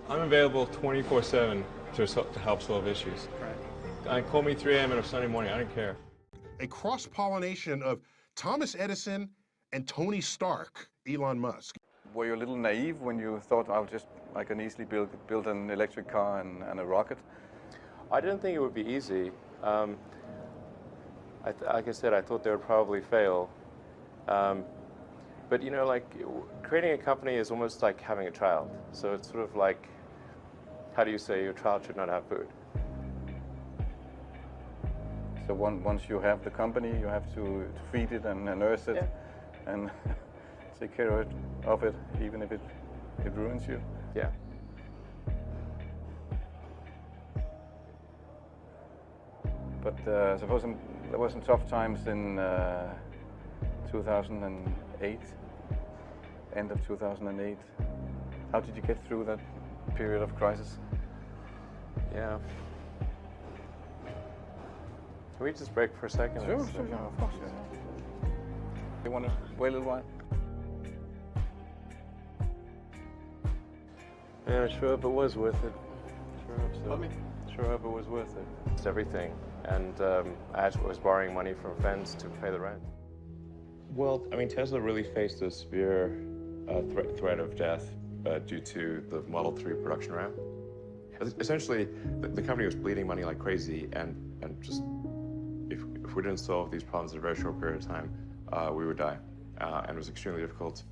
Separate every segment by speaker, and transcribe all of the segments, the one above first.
Speaker 1: I'm available 24/7 to help solve issues. Right. Call me 3 a.m. on a Sunday morning, I don't care.
Speaker 2: A cross-pollination of Thomas Edison and Tony Stark, Elon Musk.
Speaker 3: Were you a little naive when you thought I can easily build an electric car and a rocket?
Speaker 4: I didn't think it would be easy. Like I said, I thought they would probably fail. But you know, like creating a company is almost like having a child. So it's sort of like, how do you say your child should not have food?
Speaker 3: So once you have the company, you have to feed it and nurse it, yeah, and take care of it, even if it ruins you.
Speaker 4: Yeah.
Speaker 3: But suppose there were some tough times in 2008, end of 2008. How did you get through that period of crisis?
Speaker 4: Yeah. Can we just break for a second?
Speaker 3: Sure, of course. Yeah. You want to wait a little while?
Speaker 4: Yeah, I sure hope it was worth it. Sure hope it was worth it. It's everything. And I was borrowing money from friends to pay the rent. Well, I mean, Tesla really faced a severe threat of death due to the Model 3 production ramp. Essentially, the company was bleeding money like crazy, and just if we didn't solve these problems in a very short period of time, we would die. And it was extremely difficult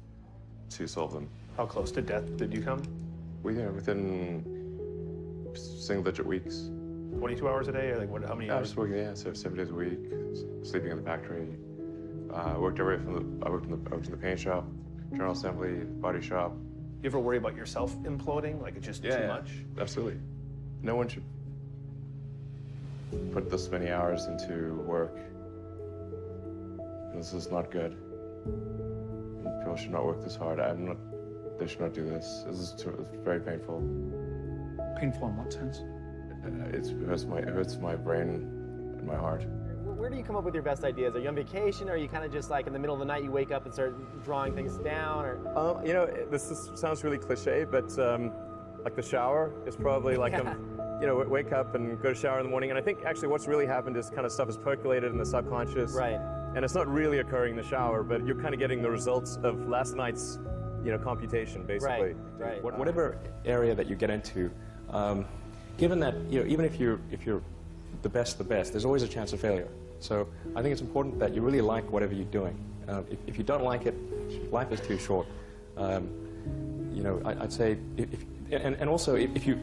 Speaker 4: to solve them.
Speaker 5: How close to death did you come?
Speaker 4: Within single-digit weeks.
Speaker 5: 22 hours a day, or like what? How many hours?
Speaker 4: Just working, so 7 days a week, sleeping in the factory. I worked everywhere from I worked in the paint shop, general assembly, body shop.
Speaker 5: You ever worry about yourself imploding? Like it's just too much?
Speaker 4: Absolutely. No one should put this many hours into work. This is not good. People should not work this hard. They should not do this. It's very painful.
Speaker 6: Painful in what sense?
Speaker 4: It hurts my brain and my heart.
Speaker 7: Where do you come up with your best ideas? Are you on vacation, or are you kind of just like in the middle of the night you wake up and start drawing things down? Or
Speaker 8: you know, sounds really cliche, but like the shower is probably like you know, wake up and go to shower in the morning. And I think actually what's really happened is kind of stuff is percolated in the subconscious.
Speaker 7: Right.
Speaker 8: And it's not really occurring in the shower, but you're kind of getting the results of last night's, you know, computation, basically.
Speaker 7: Right.
Speaker 9: Whatever area that you get into, given that, you know, even if you're the best, there's always a chance of failure. So I think it's important that you really like whatever you're doing. If you don't like it, life is too short. You know, I'd say, and also if you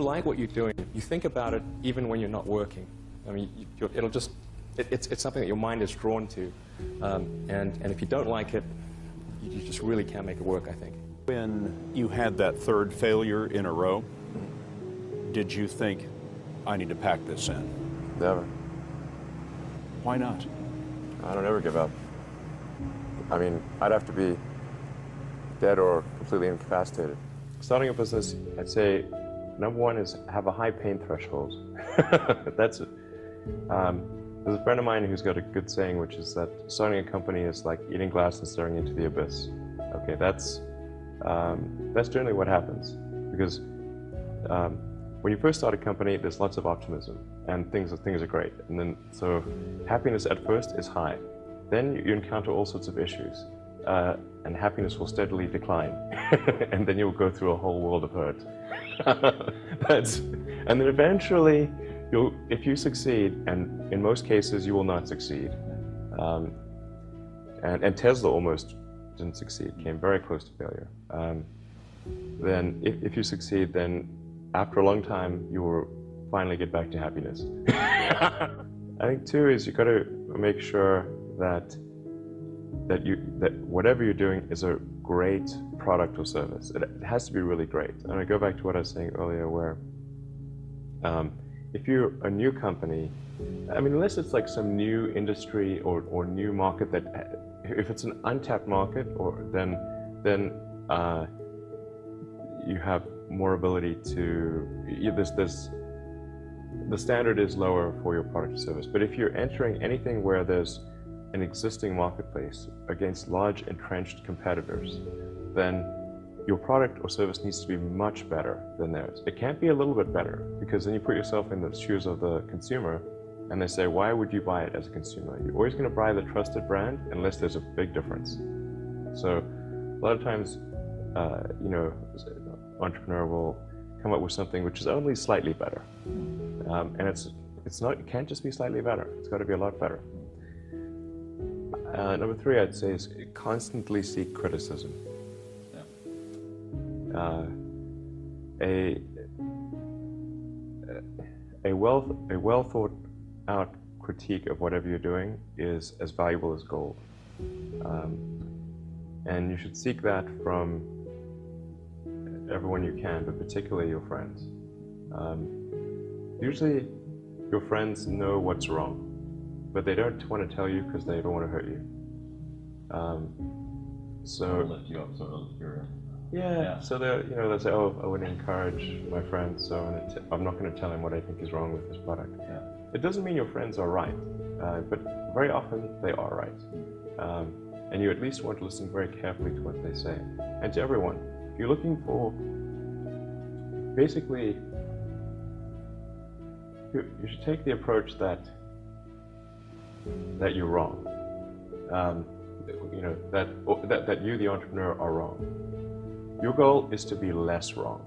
Speaker 9: like what you're doing, you think about it even when you're not working. I mean, it's something that your mind is drawn to, and if you don't like it, you just really can't make it work, I think.
Speaker 10: When you had that third failure in a row, did you think, I need to pack this in?
Speaker 4: Never.
Speaker 10: Why not?
Speaker 4: I don't ever give up. I mean, I'd have to be dead or completely incapacitated. Starting a business, I'd say, number one is have a high pain threshold. That's it. There's a friend of mine who's got a good saying, which is that starting a company is like eating glass and staring into the abyss. Okay, that's generally what happens, because when you first start a company, there's lots of optimism and things are great, and then so happiness at first is high. Then you encounter all sorts of issues, and happiness will steadily decline, and then you'll go through a whole world of hurt. And then eventually, if you succeed, and in most cases you will not succeed, and Tesla almost didn't succeed, came very close to failure. Then if you succeed, then after a long time you will finally get back to happiness. I think too is you got to make sure that whatever you're doing is a great product or service. It has to be really great. And I go back to what I was saying earlier, where if you're a new company, I mean, unless it's like some new industry or new market that, if it's an untapped market, then you have more ability to, the standard is lower for your product or service. But if you're entering anything where there's an existing marketplace against large entrenched competitors, then your product or service needs to be much better than theirs. It can't be a little bit better, because then you put yourself in the shoes of the consumer and they say, why would you buy it as a consumer? You're always going to buy the trusted brand unless there's a big difference. So a lot of times, you know, an entrepreneur will come up with something which is only slightly better. And it can't just be slightly better. It's got to be a lot better. Number 3, I'd say, is constantly seek criticism. A well thought out critique of whatever you're doing is as valuable as gold. And you should seek that from everyone you can, but particularly your friends. Usually your friends know what's wrong, but they don't want to tell you because they don't want to hurt you.
Speaker 11: So lift you up, sort of.
Speaker 4: Yeah. So they'll say, oh, I would encourage my friend, so I'm not going to tell him what I think is wrong with this product.
Speaker 11: Yeah.
Speaker 4: It doesn't mean your friends are right, but very often they are right. And you at least want to listen very carefully to what they say. And to everyone, if you're looking for, basically, you should take the approach that you're wrong. That you, the entrepreneur, are wrong. Your goal is to be less wrong.